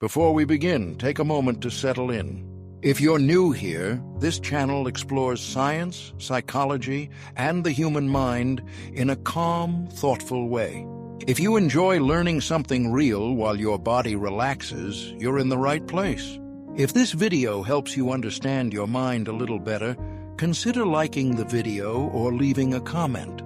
Before we begin, take a moment to settle in. If you're new here, this channel explores science, psychology, and the human mind in a calm, thoughtful way. If you enjoy learning something real while your body relaxes, you're in the right place. If this video helps you understand your mind a little better, consider liking the video or leaving a comment.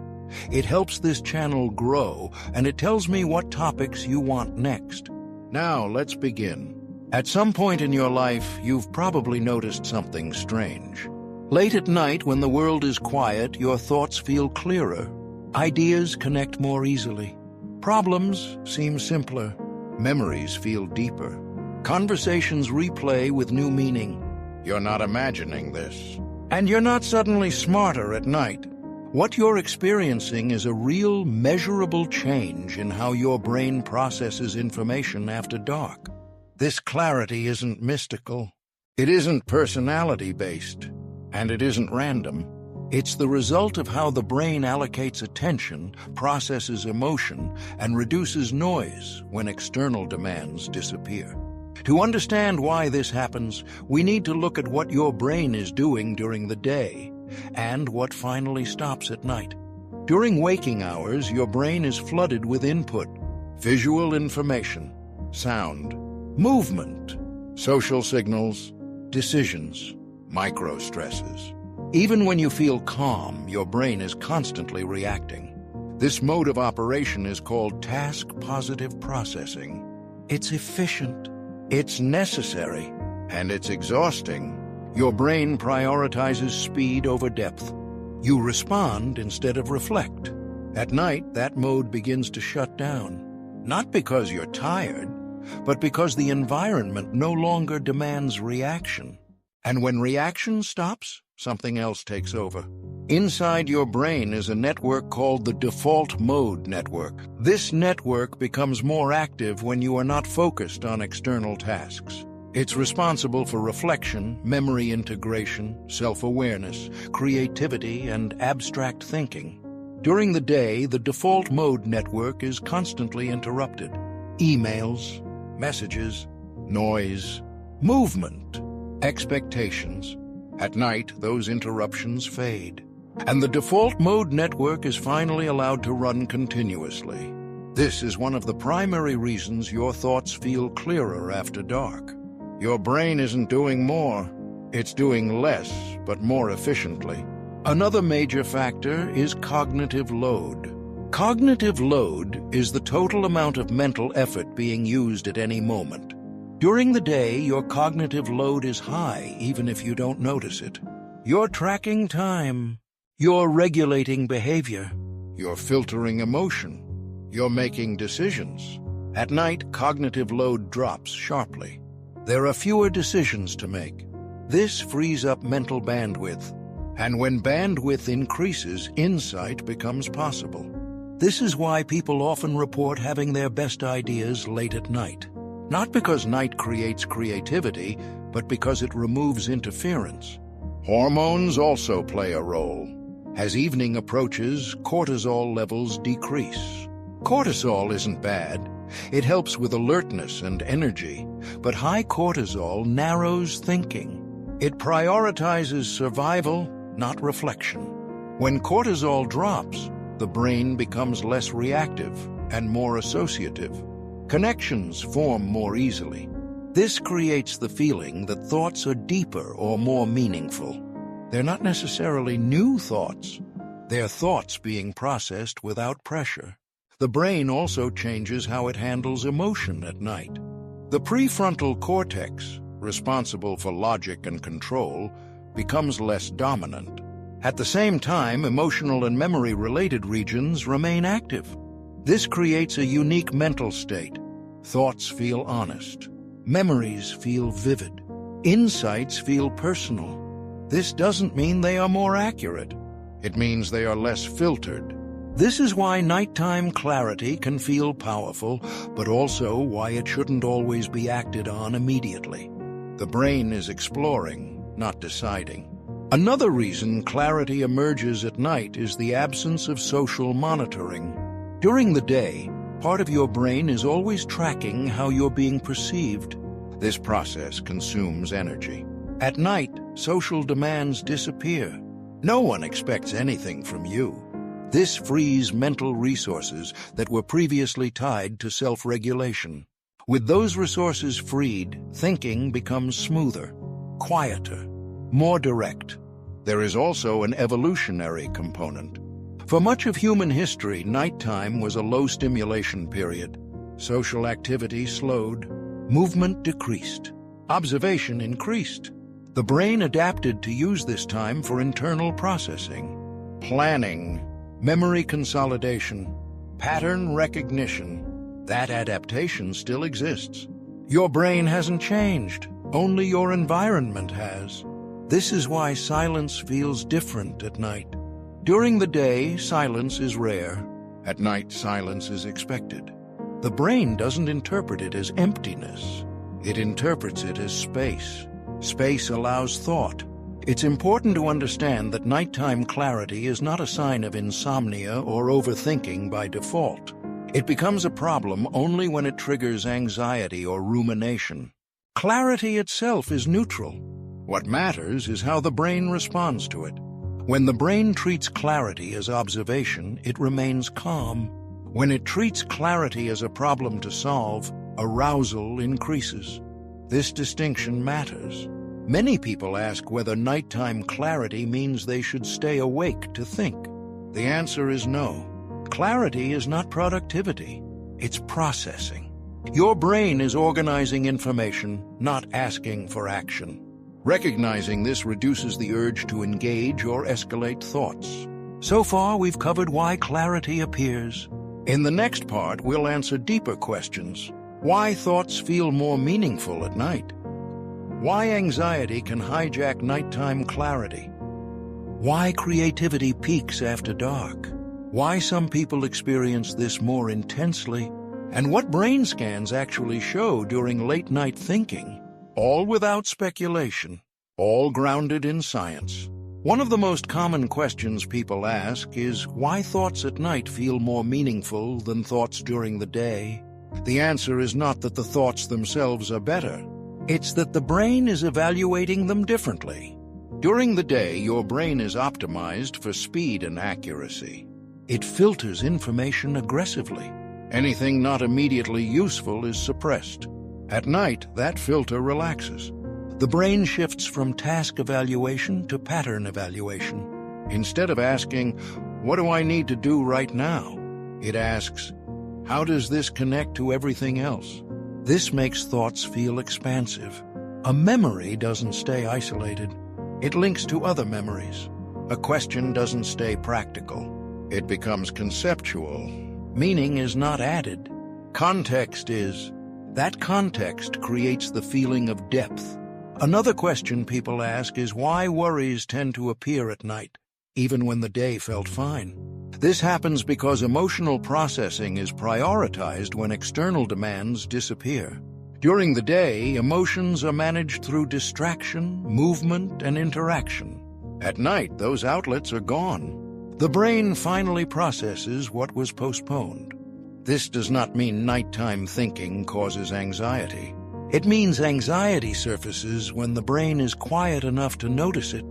It helps this channel grow, and it tells me what topics you want next. Now, let's begin. At some point in your life, you've probably noticed something strange. Late at night, when the world is quiet, your thoughts feel clearer. Ideas connect more easily. Problems seem simpler. Memories feel deeper. Conversations replay with new meaning. You're not imagining this. And you're not suddenly smarter at night. What you're experiencing is a real, measurable change in how your brain processes information after dark. This clarity isn't mystical. It isn't personality-based. And it isn't random. It's the result of how the brain allocates attention, processes emotion, and reduces noise when external demands disappear. To understand why this happens, we need to look at what your brain is doing during the day and what finally stops at night. During waking hours, your brain is flooded with input: visual information, sound, movement, social signals, decisions, micro-stresses. Even when you feel calm, your brain is constantly reacting. This mode of operation is called task-positive processing. It's efficient, it's necessary, and it's exhausting. Your brain prioritizes speed over depth. You respond instead of reflect. At night, that mode begins to shut down. Not because you're tired, but because the environment no longer demands reaction. And when reaction stops, something else takes over. Inside your brain is a network called the default mode network. This network becomes more active when you are not focused on external tasks. It's responsible for reflection, memory integration, self-awareness, creativity, and abstract thinking. During the day, the default mode network is constantly interrupted. Emails, messages, noise, movement, expectations. At night, those interruptions fade, and the default mode network is finally allowed to run continuously. This is one of the primary reasons your thoughts feel clearer after dark. Your brain isn't doing more, it's doing less, but more efficiently. Another major factor is cognitive load. Cognitive load is the total amount of mental effort being used at any moment. During the day, your cognitive load is high, even if you don't notice it. You're tracking time. You're regulating behavior. You're filtering emotion. You're making decisions. At night, cognitive load drops sharply. There are fewer decisions to make. This frees up mental bandwidth. And when bandwidth increases, insight becomes possible. This is why people often report having their best ideas late at night. Not because night creates creativity, but because it removes interference. Hormones also play a role. As evening approaches, cortisol levels decrease. Cortisol isn't bad. It helps with alertness and energy, but high cortisol narrows thinking. It prioritizes survival, not reflection. When cortisol drops, the brain becomes less reactive and more associative. Connections form more easily. This creates the feeling that thoughts are deeper or more meaningful. They're not necessarily new thoughts. They're thoughts being processed without pressure. The brain also changes how it handles emotion at night. The prefrontal cortex, responsible for logic and control, becomes less dominant. At the same time, emotional and memory-related regions remain active. This creates a unique mental state. Thoughts feel honest. Memories feel vivid. Insights feel personal. This doesn't mean they are more accurate. It means they are less filtered. This is why nighttime clarity can feel powerful, but also why it shouldn't always be acted on immediately. The brain is exploring, not deciding. Another reason clarity emerges at night is the absence of social monitoring. During the day, part of your brain is always tracking how you're being perceived. This process consumes energy. At night, social demands disappear. No one expects anything from you. This frees mental resources that were previously tied to self-regulation. With those resources freed, thinking becomes smoother, quieter, more direct. There is also an evolutionary component. For much of human history, nighttime was a low-stimulation period. Social activity slowed, movement decreased, observation increased. The brain adapted to use this time for internal processing, planning, memory consolidation, pattern recognition. That adaptation still exists. Your brain hasn't changed, only your environment has. This is why silence feels different at night. During the day, silence is rare. At night, silence is expected. The brain doesn't interpret it as emptiness. It interprets it as space. Space allows thought. It's important to understand that nighttime clarity is not a sign of insomnia or overthinking by default. It becomes a problem only when it triggers anxiety or rumination. Clarity itself is neutral. What matters is how the brain responds to it. When the brain treats clarity as observation, it remains calm. When it treats clarity as a problem to solve, arousal increases. This distinction matters. Many people ask whether nighttime clarity means they should stay awake to think. The answer is no. Clarity is not productivity. It's processing. Your brain is organizing information, not asking for action. Recognizing this reduces the urge to engage or escalate thoughts. So far, we've covered why clarity appears. In the next part, we'll answer deeper questions. Why thoughts feel more meaningful at night? Why anxiety can hijack nighttime clarity? Why creativity peaks after dark? Why some people experience this more intensely? And what brain scans actually show during late-night thinking? All without speculation, all grounded in science. One of the most common questions people ask is why thoughts at night feel more meaningful than thoughts during the day. The answer is not that the thoughts themselves are better. It's that the brain is evaluating them differently. During the day, your brain is optimized for speed and accuracy. It filters information aggressively. Anything not immediately useful is suppressed. At night, that filter relaxes. The brain shifts from task evaluation to pattern evaluation. Instead of asking, "What do I need to do right now?" it asks, "How does this connect to everything else?" This makes thoughts feel expansive. A memory doesn't stay isolated. It links to other memories. A question doesn't stay practical. It becomes conceptual. Meaning is not added. Context is. That context creates the feeling of depth. Another question people ask is why worries tend to appear at night, even when the day felt fine. This happens because emotional processing is prioritized when external demands disappear. During the day, emotions are managed through distraction, movement, and interaction. At night, those outlets are gone. The brain finally processes what was postponed. This does not mean nighttime thinking causes anxiety. It means anxiety surfaces when the brain is quiet enough to notice it.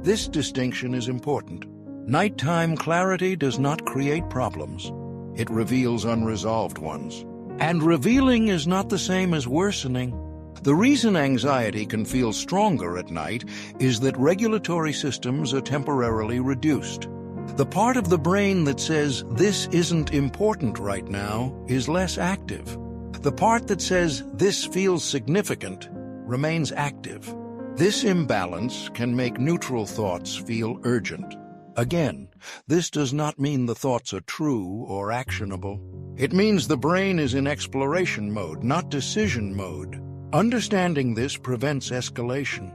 This distinction is important. Nighttime clarity does not create problems. It reveals unresolved ones. And revealing is not the same as worsening. The reason anxiety can feel stronger at night is that regulatory systems are temporarily reduced. The part of the brain that says, "This isn't important right now," is less active. The part that says, "This feels significant," remains active. This imbalance can make neutral thoughts feel urgent. Again, this does not mean the thoughts are true or actionable. It means the brain is in exploration mode, not decision mode. Understanding this prevents escalation.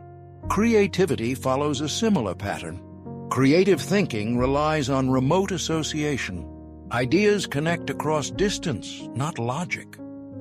Creativity follows a similar pattern. Creative thinking relies on remote association. Ideas connect across distance, not logic.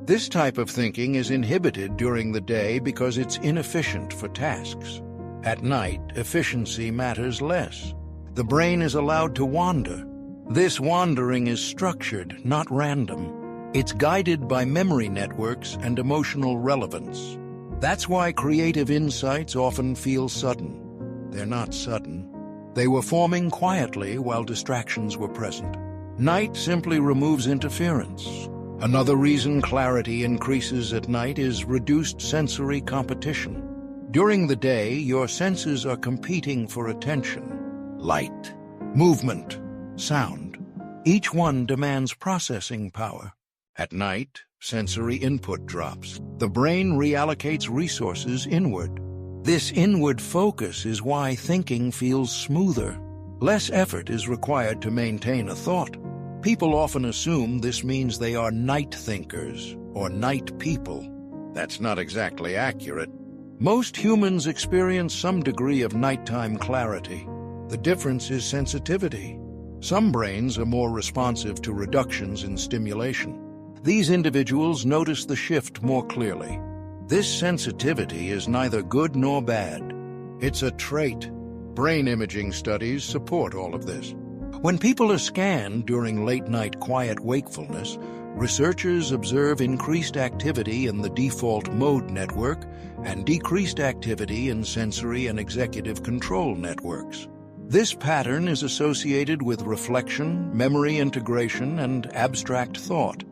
This type of thinking is inhibited during the day because it's inefficient for tasks. At night, efficiency matters less. The brain is allowed to wander. This wandering is structured, not random. It's guided by memory networks and emotional relevance. That's why creative insights often feel sudden. They're not sudden. They were forming quietly while distractions were present. Night simply removes interference. Another reason clarity increases at night is reduced sensory competition. During the day, your senses are competing for attention. Light, movement, sound. Each one demands processing power. At night, sensory input drops. The brain reallocates resources inward. This inward focus is why thinking feels smoother. Less effort is required to maintain a thought. People often assume this means they are night thinkers or night people. That's not exactly accurate. Most humans experience some degree of nighttime clarity. The difference is sensitivity. Some brains are more responsive to reductions in stimulation. These individuals notice the shift more clearly. This sensitivity is neither good nor bad. It's a trait. Brain imaging studies support all of this. When people are scanned during late-night quiet wakefulness, researchers observe increased activity in the default mode network and decreased activity in sensory and executive control networks. This pattern is associated with reflection, memory integration, and abstract thought.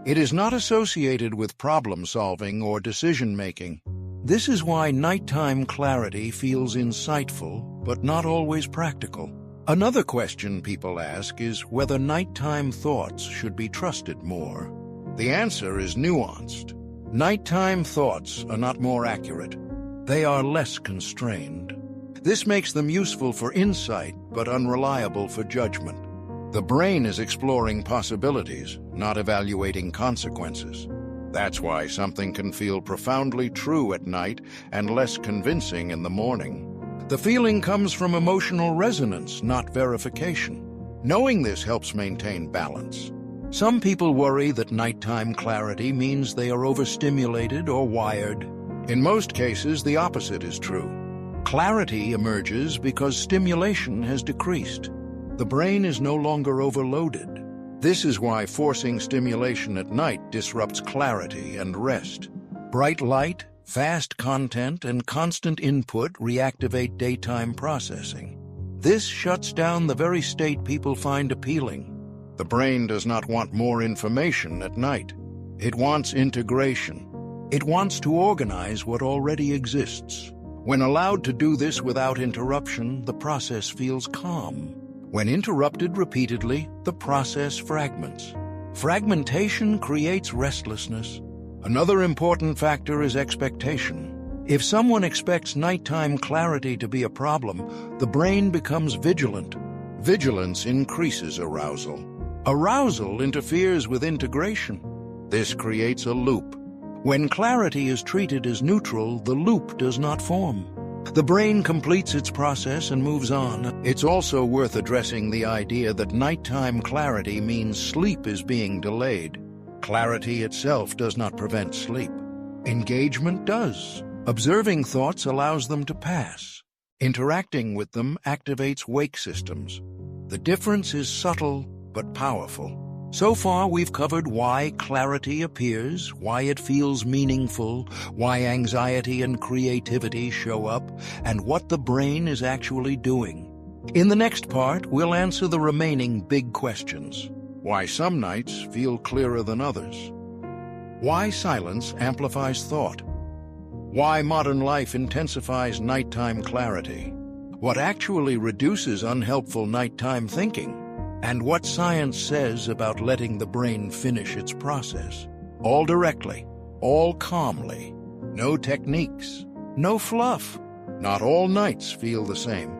It is not associated with problem-solving or decision-making. This is why nighttime clarity feels insightful, but not always practical. Another question people ask is whether nighttime thoughts should be trusted more. The answer is nuanced. Nighttime thoughts are not more accurate. They are less constrained. This makes them useful for insight, but unreliable for judgment. The brain is exploring possibilities, not evaluating consequences. That's why something can feel profoundly true at night and less convincing in the morning. The feeling comes from emotional resonance, not verification. Knowing this helps maintain balance. Some people worry that nighttime clarity means they are overstimulated or wired. In most cases, the opposite is true. Clarity emerges because stimulation has decreased. The brain is no longer overloaded. This is why forcing stimulation at night disrupts clarity and rest. Bright light, fast content, and constant input reactivate daytime processing. This shuts down the very state people find appealing. The brain does not want more information at night. It wants integration. It wants to organize what already exists. When allowed to do this without interruption, the process feels calm. When interrupted repeatedly, the process fragments. Fragmentation creates restlessness. Another important factor is expectation. If someone expects nighttime clarity to be a problem, the brain becomes vigilant. Vigilance increases arousal. Arousal interferes with integration. This creates a loop. When clarity is treated as neutral, the loop does not form. The brain completes its process and moves on. It's also worth addressing the idea that nighttime clarity means sleep is being delayed. Clarity itself does not prevent sleep. Engagement does. Observing thoughts allows them to pass. Interacting with them activates wake systems. The difference is subtle but powerful. So far, we've covered why clarity appears, why it feels meaningful, why anxiety and creativity show up, and what the brain is actually doing. In the next part, we'll answer the remaining big questions. Why some nights feel clearer than others. Why silence amplifies thought. Why modern life intensifies nighttime clarity. What actually reduces unhelpful nighttime thinking. And what science says about letting the brain finish its process. All directly, all calmly. No techniques, no fluff. Not all nights feel the same.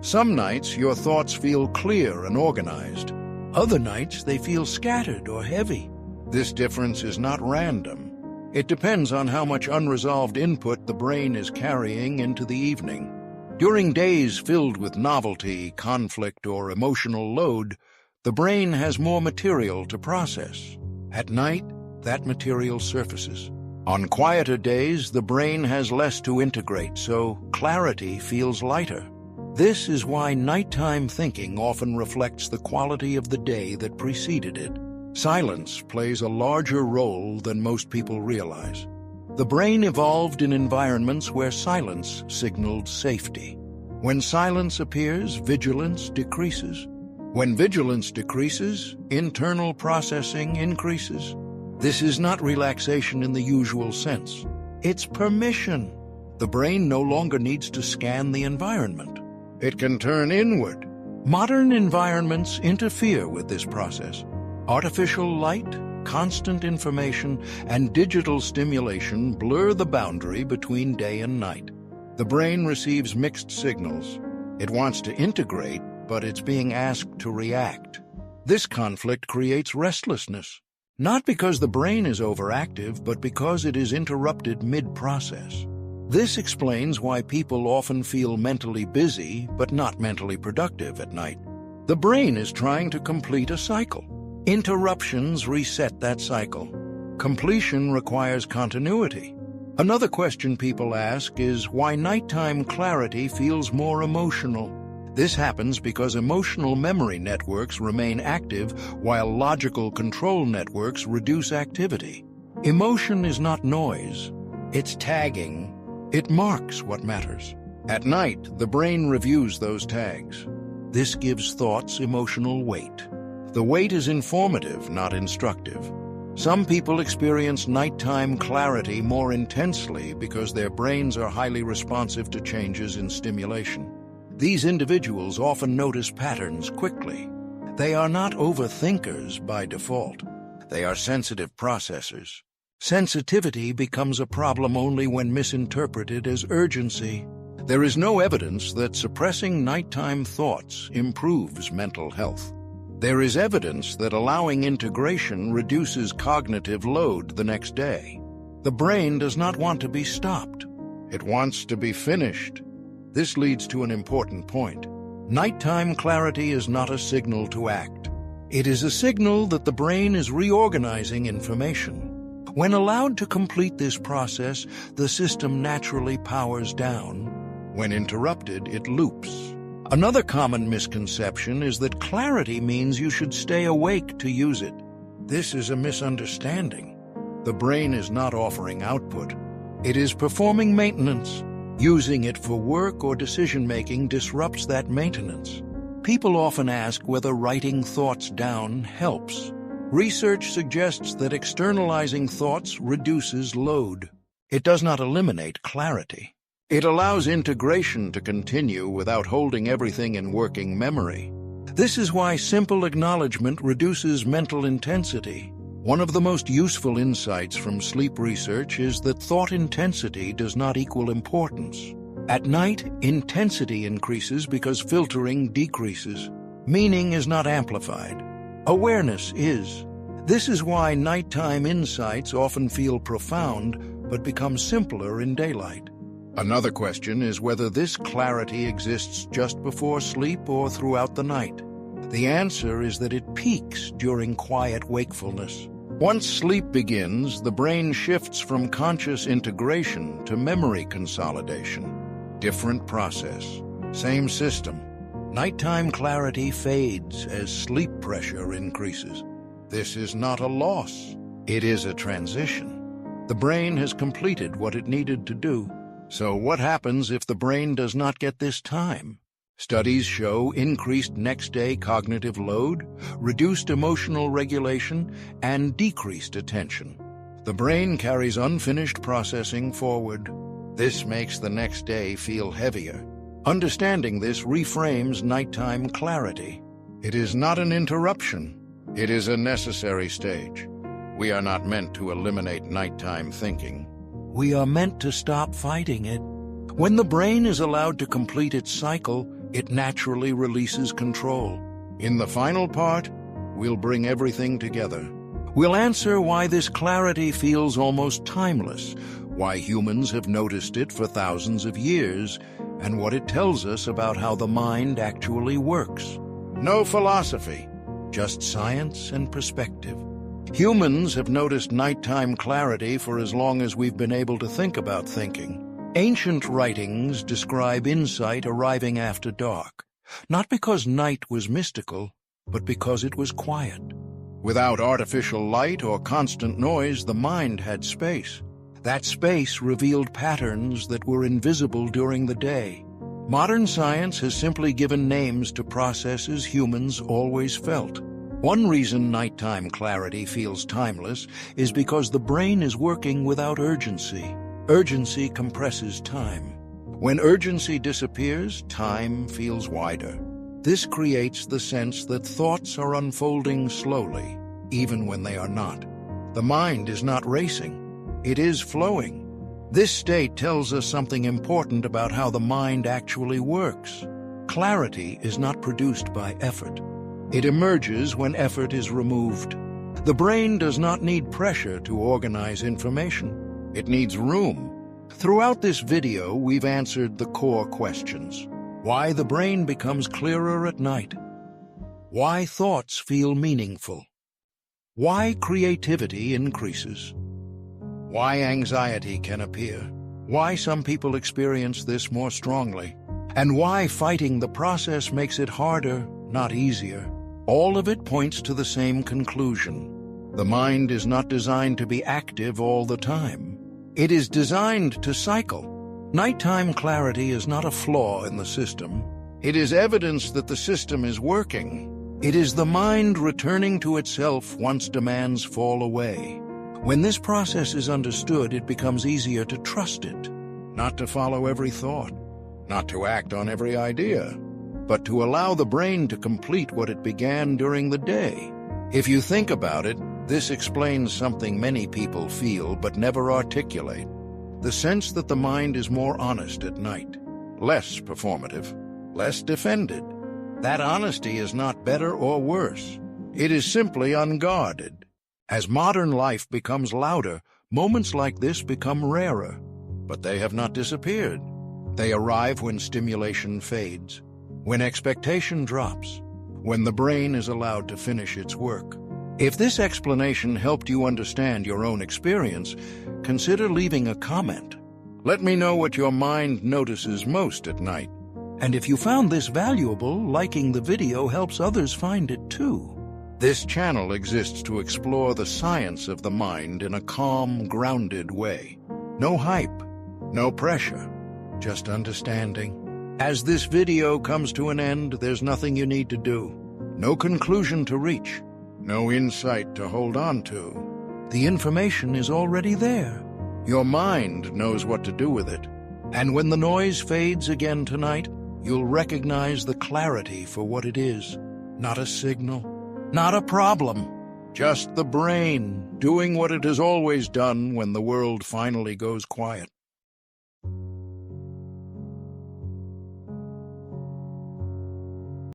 Some nights your thoughts feel clear and organized. Other nights they feel scattered or heavy. This difference is not random. It depends on how much unresolved input the brain is carrying into the evening. During days filled with novelty, conflict, or emotional load, the brain has more material to process. At night, that material surfaces. On quieter days, the brain has less to integrate, so clarity feels lighter. This is why nighttime thinking often reflects the quality of the day that preceded it. Silence plays a larger role than most people realize. The brain evolved in environments where silence signaled safety. When silence appears, vigilance decreases. When vigilance decreases, internal processing increases. This is not relaxation in the usual sense. It's permission. The brain no longer needs to scan the environment. It can turn inward. Modern environments interfere with this process. Artificial light, constant information, and digital stimulation blur the boundary between day and night. The brain receives mixed signals. It wants to integrate, but it's being asked to react. This conflict creates restlessness, not because the brain is overactive, but because it is interrupted mid-process. This explains why people often feel mentally busy but not mentally productive at night. The brain is trying to complete a cycle. Interruptions reset that cycle. Completion requires continuity. Another question people ask is why nighttime clarity feels more emotional. This happens because emotional memory networks remain active while logical control networks reduce activity. Emotion is not noise. It's tagging. It marks what matters. At night, the brain reviews those tags. This gives thoughts emotional weight. The weight is informative, not instructive. Some people experience nighttime clarity more intensely because their brains are highly responsive to changes in stimulation. These individuals often notice patterns quickly. They are not overthinkers by default. They are sensitive processors. Sensitivity becomes a problem only when misinterpreted as urgency. There is no evidence that suppressing nighttime thoughts improves mental health. There is evidence that allowing integration reduces cognitive load the next day. The brain does not want to be stopped. It wants to be finished. This leads to an important point. Nighttime clarity is not a signal to act. It is a signal that the brain is reorganizing information. When allowed to complete this process, the system naturally powers down. When interrupted, it loops. Another common misconception is that clarity means you should stay awake to use it. This is a misunderstanding. The brain is not offering output. It is performing maintenance. Using it for work or decision-making disrupts that maintenance. People often ask whether writing thoughts down helps. Research suggests that externalizing thoughts reduces load. It does not eliminate clarity. It allows integration to continue without holding everything in working memory. This is why simple acknowledgement reduces mental intensity. One of the most useful insights from sleep research is that thought intensity does not equal importance. At night, intensity increases because filtering decreases. Meaning is not amplified. Awareness is. This is why nighttime insights often feel profound but become simpler in daylight. Another question is whether this clarity exists just before sleep or throughout the night. The answer is that it peaks during quiet wakefulness. Once sleep begins, the brain shifts from conscious integration to memory consolidation. Different process, same system. Nighttime clarity fades as sleep pressure increases. This is not a loss. It is a transition. The brain has completed what it needed to do. So what happens if the brain does not get this time? Studies show increased next-day cognitive load, reduced emotional regulation, and decreased attention. The brain carries unfinished processing forward. This makes the next day feel heavier. Understanding this reframes nighttime clarity. It is not an interruption. It is a necessary stage. We are not meant to eliminate nighttime thinking. We are meant to stop fighting it. When the brain is allowed to complete its cycle, it naturally releases control. In the final part, we'll bring everything together. We'll answer why this clarity feels almost timeless, why humans have noticed it for thousands of years, and what it tells us about how the mind actually works. No philosophy, just science and perspective. Humans have noticed nighttime clarity for as long as we've been able to think about thinking. Ancient writings describe insight arriving after dark, not because night was mystical, but because it was quiet. Without artificial light or constant noise, the mind had space. That space revealed patterns that were invisible during the day. Modern science has simply given names to processes humans always felt. One reason nighttime clarity feels timeless is because the brain is working without urgency. Urgency compresses time. When urgency disappears, time feels wider. This creates the sense that thoughts are unfolding slowly, even when they are not. The mind is not racing. It is flowing. This state tells us something important about how the mind actually works. Clarity is not produced by effort. It emerges when effort is removed. The brain does not need pressure to organize information. It needs room. Throughout this video, we've answered the core questions. Why the brain becomes clearer at night. Why thoughts feel meaningful. Why creativity increases. Why anxiety can appear. Why some people experience this more strongly. And why fighting the process makes it harder, not easier. All of it points to the same conclusion. The mind is not designed to be active all the time. It is designed to cycle. Nighttime clarity is not a flaw in the system. It is evidence that the system is working. It is the mind returning to itself once demands fall away. When this process is understood, it becomes easier to trust it, not to follow every thought, not to act on every idea, but to allow the brain to complete what it began during the day. If you think about it, this explains something many people feel but never articulate. The sense that the mind is more honest at night, less performative, less defended. That honesty is not better or worse. It is simply unguarded. As modern life becomes louder, moments like this become rarer. But they have not disappeared. They arrive when stimulation fades, when expectation drops, when the brain is allowed to finish its work. If this explanation helped you understand your own experience, consider leaving a comment. Let me know what your mind notices most at night. And if you found this valuable, liking the video helps others find it too. This channel exists to explore the science of the mind in a calm, grounded way. No hype, no pressure, just understanding. As this video comes to an end, there's nothing you need to do. No conclusion to reach. No insight to hold on to. The information is already there. Your mind knows what to do with it. And when the noise fades again tonight, you'll recognize the clarity for what it is. Not a signal, not a problem. Just the brain doing what it has always done when the world finally goes quiet.